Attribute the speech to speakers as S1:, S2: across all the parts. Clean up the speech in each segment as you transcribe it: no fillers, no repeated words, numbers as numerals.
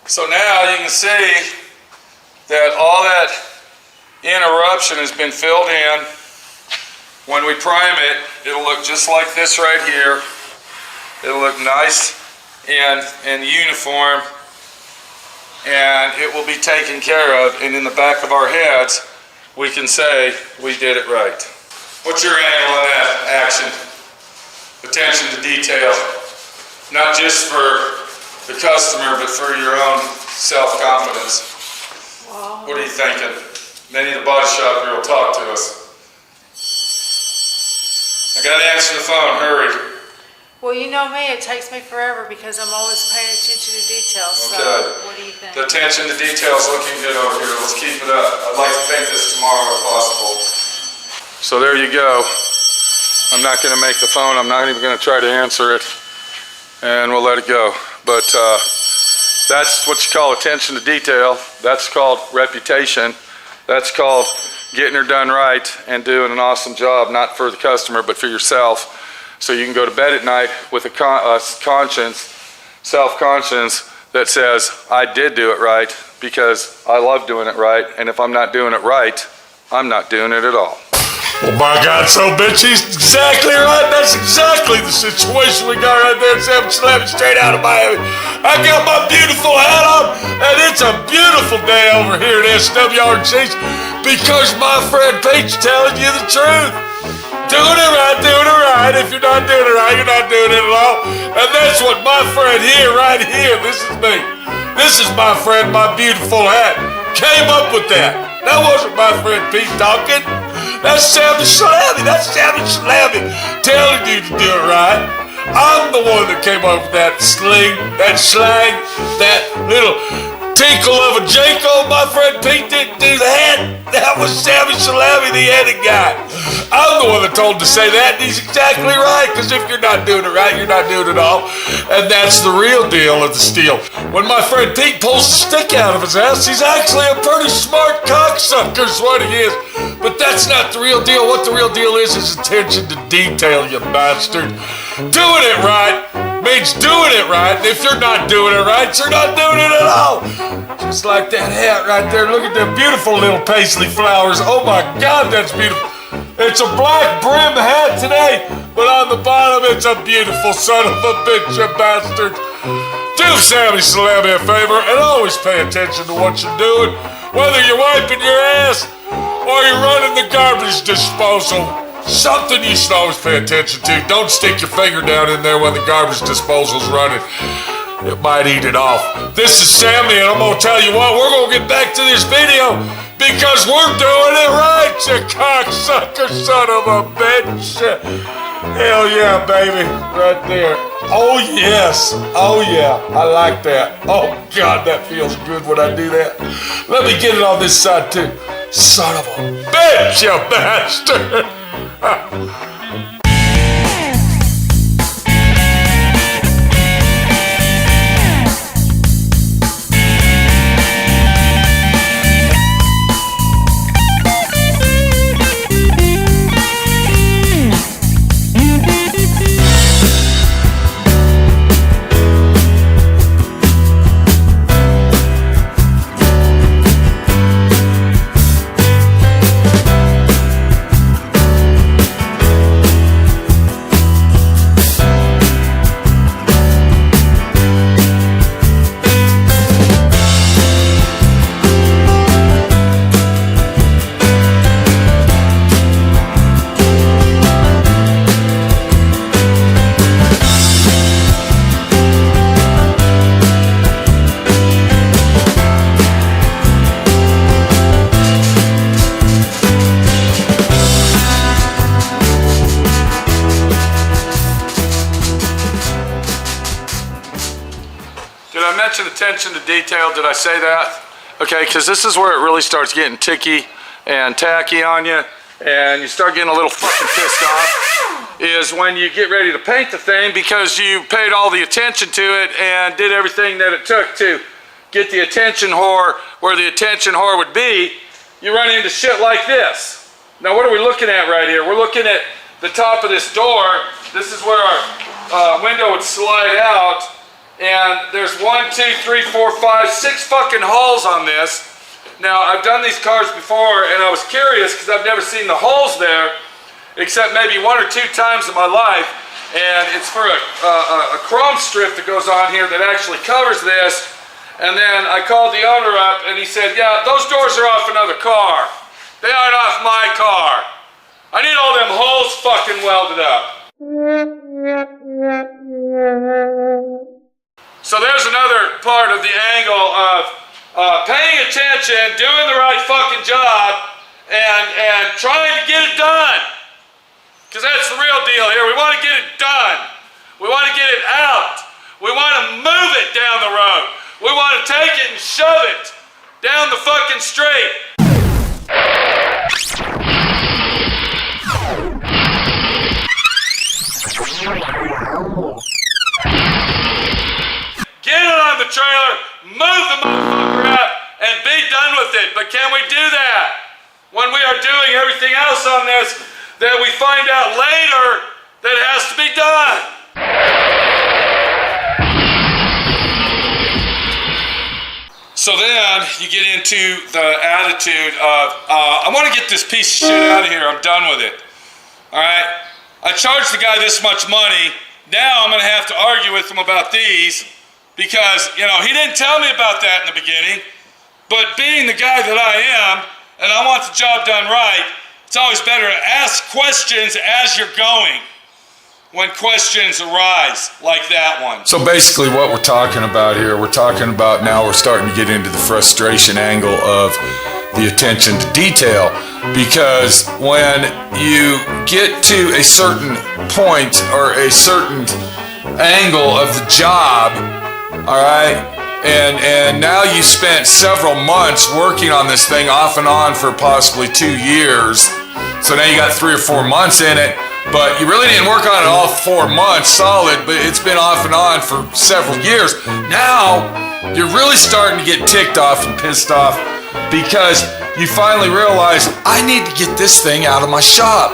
S1: So now you can see that all that interruption has been filled in. When we prime it, it'll look just like this right here. It'll look nice and uniform, and it will be taken care of, and in the back of our heads we can say we did it right. What's your angle on that action? Attention to detail, not just for the customer but for your own self-confidence.
S2: Wow.
S1: What are you thinking? Many of the body shop here will talk to us. I gotta answer the phone, hurry.
S2: Well, you know me, it takes me forever because I'm always paying attention to details.
S1: Okay.
S2: So, what do you think?
S1: The attention to detail is looking good over here. Let's keep it up. I'd like to paint this tomorrow if possible. So there you go. I'm not going to make the phone. I'm not even going to try to answer it. And we'll let it go. But that's what you call attention to detail. That's called reputation. That's called getting her done right and doing an awesome job, not for the customer, but for yourself. So you can go to bed at night with a conscience, self-conscience that says, I did do it right because I love doing it right, and if I'm not doing it right, I'm not doing it at all.
S3: Oh my God, so bitch, he's exactly right. That's exactly the situation we got right there at 7-Eleven straight out of Miami. I got my beautiful hat on, and it's a beautiful day over here at SWRG's because my friend Pete's telling you the truth. Doing it right. If you're not doing it right, you're not doing it at all. And that's what my friend here, right here, this is me. This is my friend, my beautiful hat, came up with that. That wasn't my friend Pete talking. That's Sammy Slammy. That's Sammy Slammy telling you to do it right. I'm the one that came up with that sling, that slang, that little tinkle of a jingle. My friend Pete didn't do that. That was Sammy Salami, the headed guy. I'm the one that told him to say that, and he's exactly right, because if you're not doing it right, you're not doing it all. And that's the real deal of the steal. When my friend Pete pulls the stick out of his ass, he's actually a pretty smart cocksucker is what he is. But that's not the real deal. What the real deal is attention to detail, you bastard. Doing it right means doing it right. And if you're not doing it right, you're not doing it at all. Just like that hat right there. Look at them beautiful little paisley flowers. Oh my God, that's beautiful. It's a black brim hat today, but on the bottom it's a beautiful son of a bitch, you bastard. Do Sammy Salami a favor and always pay attention to what you're doing, whether you're wiping your ass or you're running the garbage disposal. Something you should always pay attention to. Don't stick your finger down in there when the garbage disposal's running. It might eat it off. This is Sammy, and I'm gonna tell you what, we're gonna get back to this video because we're doing it right, you cocksucker son of a bitch. Hell yeah, baby, right there. Oh yes, oh yeah, I like that. Oh God, that feels good when I do that. Let me get it on this side too. Son of a bitch, you bastard.
S1: Attention to detail, did I say that? Okay, because this is where it really starts getting ticky and tacky on you, and you start getting a little fucking pissed off, is when you get ready to paint the thing because you paid all the attention to it and did everything that it took to get the attention whore where the attention whore would be. You run into shit like this. Now what are we looking at right here? We're looking at the top of this door. This is where our window would slide out, and there's 1, 2, 3, 4, 5, 6 fucking holes on this. Now, I've done these cars before, and I was curious because I've never seen the holes there, except maybe 1 or 2 times in my life, and it's for a chrome strip that goes on here that actually covers this. And then I called the owner up, and he said, yeah, those doors are off another car. They aren't off my car. I need all them holes fucking welded up. So there's another part of the angle of paying attention, doing the right fucking job, and trying to get it done. Because that's the real deal here. We want to get it done. We want to get it out. We want to move it down the road. We want to take it and shove it down the fucking street. Get it on the trailer, move the motherfucker out, and be done with it. But can we do that when we are doing everything else on this that we find out later that has to be done? So then you get into the attitude of, I want to get this piece of shit out of here. I'm done with it. All right? I charged the guy this much money. Now I'm going to have to argue with him about these because, you know, he didn't tell me about that in the beginning. But being the guy that I am, and I want the job done right, it's always better to ask questions as you're going when questions arise like that one.
S3: So basically what we're talking about here, we're talking about now we're starting to get into the frustration angle of the attention to detail, because when you get to a certain point or a certain angle of the job, all right, and now you spent several months working on this thing off and on for possibly 2 years, so now you got 3 or 4 months in it, but you really didn't work on it all 4 months solid, but it's been off and on for several years. Now you're really starting to get ticked off and pissed off because you finally realize, I need to get this thing out of my shop.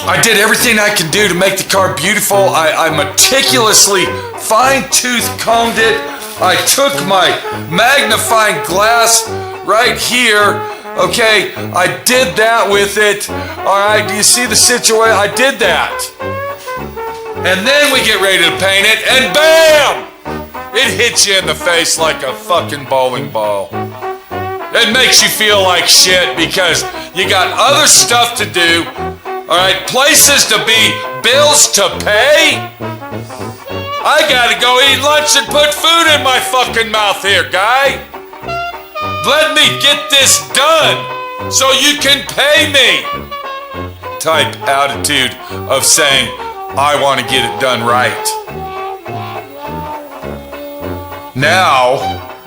S3: I did everything I can do to make the car beautiful. I meticulously fine-tooth combed it. I took my magnifying glass right here. Okay, I did that with it. All right, do you see the situation? I did that. And then we get ready to paint it, and BAM! It hits you in the face like a fucking bowling ball. It makes you feel like shit because you got other stuff to do, all right, places to be, bills to pay. I gotta go eat lunch and put food in my fucking mouth here, guy. Let me get this done so you can pay me. Type attitude of saying, I want to get it done right. Now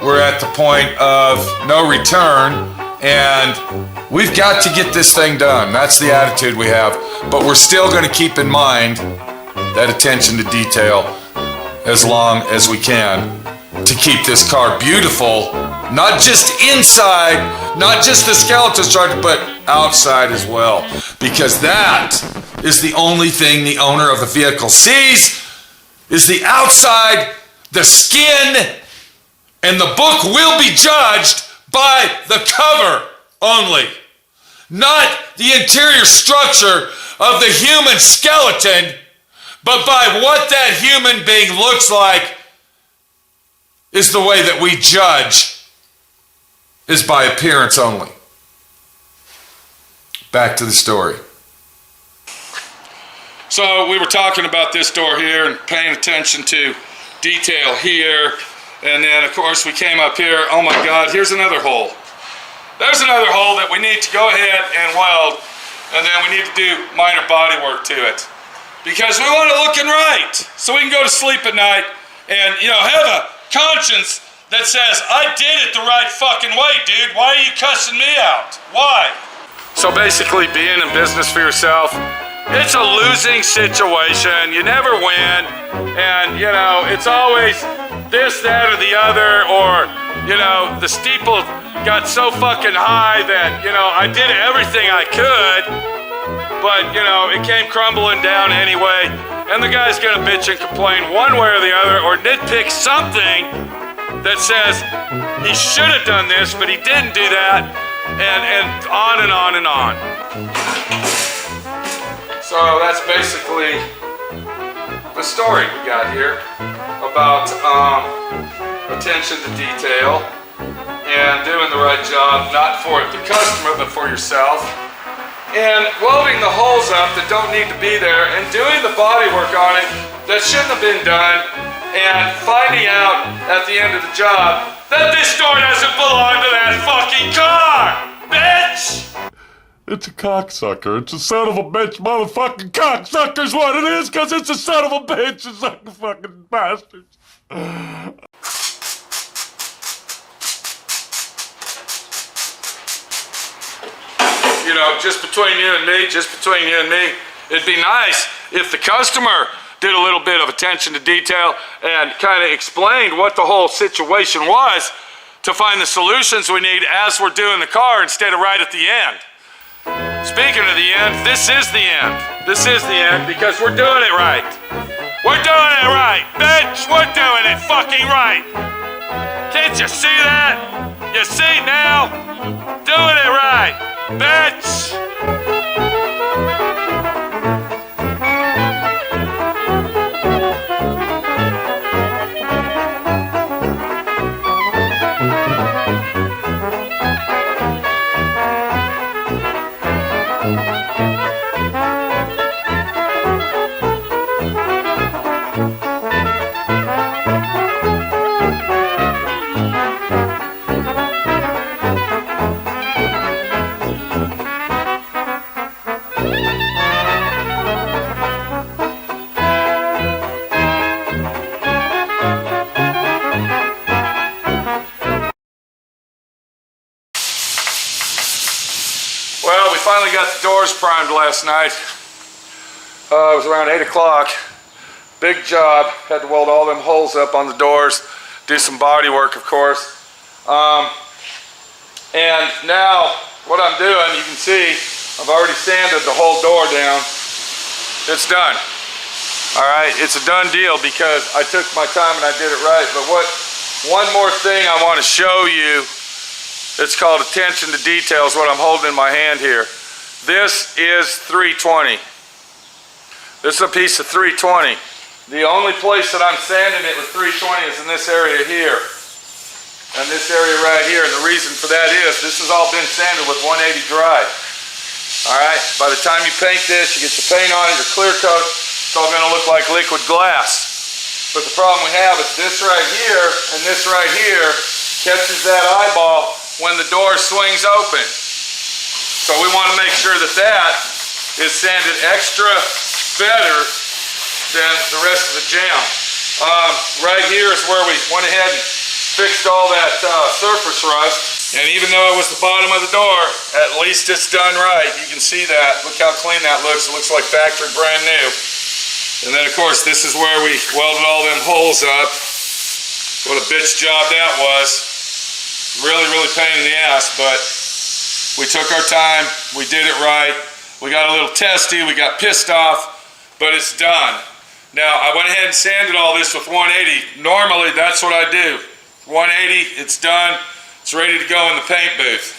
S3: we're at the point of no return, and we've got to get this thing done. That's the attitude we have, but we're still going to keep in mind that attention to detail as long as we can to keep this car beautiful, not just inside, not just the skeleton structure, but outside as well, because that is the only thing the owner of the vehicle sees is the outside, the skin, and the book will be judged by the cover only, not the interior structure of the human skeleton, but by what that human being looks like is the way that we judge, is by appearance only. Back to the story.
S1: So we were talking about this door here and paying attention to detail here. And then, of course, we came up here. Oh, my God, here's another hole. There's another hole that we need to go ahead and weld. And then we need to do minor body work to it. Because we want it looking right. So we can go to sleep at night and, you know, have a conscience that says, I did it the right fucking way, dude. Why are you cussing me out? Why? So basically, being in business for yourself, it's a losing situation. You never win. And, you know, it's always this, that, or the other. Or, you know, the steeple got so fucking high that, you know, I did everything I could. but you know, it came crumbling down anyway, and the guy's gonna bitch and complain one way or the other, or nitpick something that says he should have done this, but he didn't do that, and on and on and on. So that's basically the story we got here about attention to detail and doing the right job, not for the customer, but for yourself. And welding the holes up that don't need to be there and doing the body work on it that shouldn't have been done, and finding out at the end of the job that this door doesn't belong to that fucking car, bitch!
S3: It's a cocksucker. It's a son of a bitch motherfucking cocksucker's what it is, because it's a son of a bitch. It's like a fucking bastards.
S1: You know, just between you and me, it'd be nice if the customer did a little bit of attention to detail and kind of explained what the whole situation was to find the solutions we need as we're doing the car instead of right at the end. Speaking of the end, this is the end. This is the end because we're doing it right. We're doing it right, bitch! We're doing it fucking right! Can't you see that? You see now? Doing it right, bitch! Well, we finally got the doors primed last night. It was around 8 o'clock. Big job. Had to weld all them holes up on the doors. Do some body work, of course. And now, what I'm doing, you can see, I've already sanded the whole door down. It's done. All right, it's a done deal because I took my time and I did it right. But one more thing I want to show you. It's called attention to details, what I'm holding in my hand here. This is 320. This is a piece of 320. The only place that I'm sanding it with 320 is in this area here. And this area right here. And the reason for that is this has all been sanded with 180 dry. Alright, by the time you paint this, you get the paint on it, your clear coat, it's all going to look like liquid glass. But the problem we have is this right here and this right here catches that eyeball when the door swings open. So we want to make sure that that is sanded extra better than the rest of the jam. Right here is where we went ahead and fixed all that surface rust. And even though it was the bottom of the door, at least it's done right. You can see that. Look how clean that looks. It looks like factory brand new. And then of course this is where we welded all them holes up. What a bitch job that was. Really, really pain in the ass, but we took our time, we did it right. We got a little testy, we got pissed off, but it's done. Now, I went ahead and sanded all this with 180. Normally, that's what I do. 180, it's done. It's ready to go in the paint booth.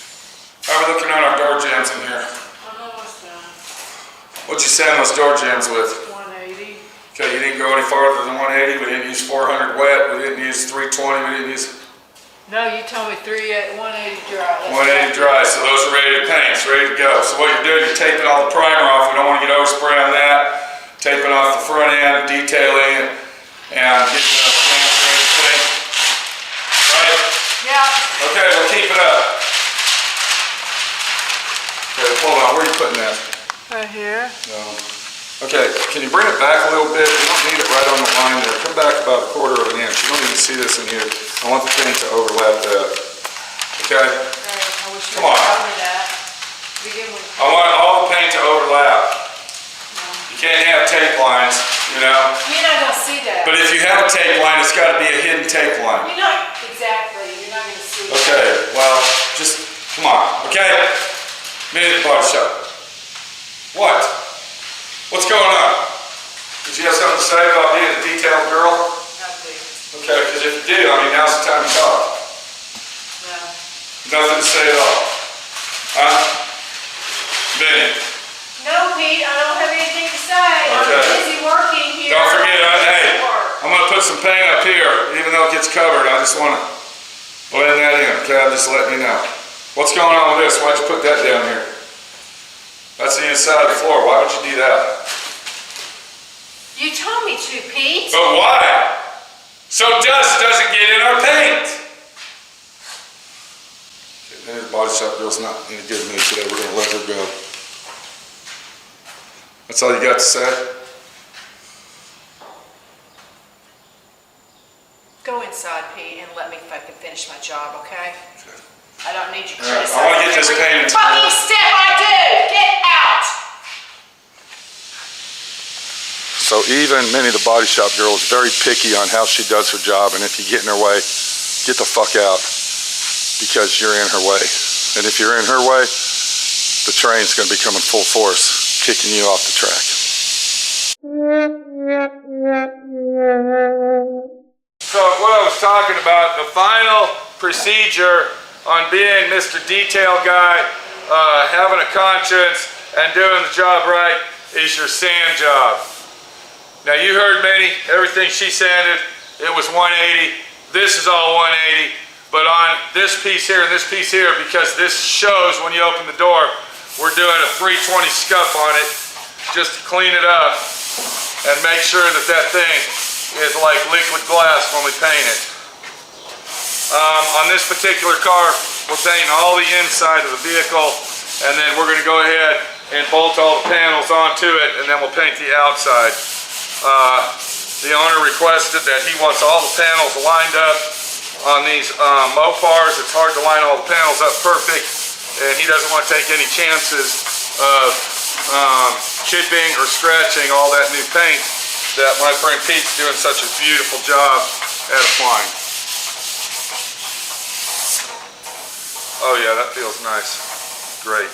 S1: How are we looking at our door jams in here?
S2: I'm almost done.
S1: What'd you sand those door jams with?
S2: 180.
S1: Okay, you didn't go any farther than 180. We didn't use 400 wet. We didn't use 320. We didn't use...
S2: No, you told me 180 dry.
S1: 180 dry, so those are ready to paint, it's ready to go. So what you're doing, you're taping all the primer off. We don't want to get overspray on that. Taping off the front end, detailing it, and getting the stamp ready to paint. Right?
S2: Yeah.
S1: Okay, we'll keep it up. Okay, hold on, where are you putting that?
S2: Right here.
S1: No. Okay, can you bring it back a little bit? You don't need it right on the line there. Come back about 1/4 of an inch. You don't even see this in here. I want the paint to overlap that. Okay?
S2: I wish you
S1: Come on.
S2: would tell me that. Begin with.
S1: I want all the paint to overlap. You can't have tape lines, you know?
S2: You're not gonna see that.
S1: But if you have a tape line, it's got to be a hidden tape line.
S2: You're not, exactly, you're not gonna see.
S1: Okay, well, just, come on, okay? Minute body shop. What? What's going on? Did you have something to say about being a detailed girl?
S2: No, Pete.
S1: Okay, because if you do, I mean, now's the time to talk.
S2: No.
S1: Nothing to say at all. Huh? Benny,
S2: No, Pete, I don't have anything to say.
S1: Okay.
S2: I'm busy working here.
S1: don't forget, hey,
S2: Work.
S1: I'm gonna put some paint up here, even though it gets covered. I just wanna blend that in, okay? I'm just letting you know. What's going on with this? Why'd you put that down here? That's the inside of the floor. Why would you do that?
S2: You told me to, Pete.
S1: But why? So dust doesn't get in our paint. Okay, the body shop girl's not in a good mood today. We're gonna let her go. That's all you got to say?
S2: Go inside, Pete, and let me fucking finish my job, okay?
S1: Okay.
S2: I don't need you
S1: All right,
S2: criticizing
S1: I wanna get this
S2: every
S1: painted.
S2: fucking step I do. Get out.
S1: So even Minnie the body shop girl is very picky on how she does her job, and if you get in her way, get the fuck out, because you're in her way. And if you're in her way, the train's gonna be coming full force, kicking you off the track. So what I was talking about, the final procedure on being Mr. Detail Guy, having a conscience and doing the job right is your sand job. Now you heard Minnie, everything she sanded, it was 180. This is all 180, but on this piece here and this piece here, because this shows when you open the door, we're doing a 320 scuff on it just to clean it up and make sure that that thing is like liquid glass when we paint it. On this particular car, we're painting all the inside of the vehicle, and then we're going to go ahead and bolt all the panels onto it, and then we'll paint the outside. The owner requested that he wants all the panels lined up on these Mopars. It's hard to line all the panels up perfect, and he doesn't want to take any chances of chipping or scratching all that new paint that my friend Pete's doing such a beautiful job at applying. Oh yeah, that feels nice. Great.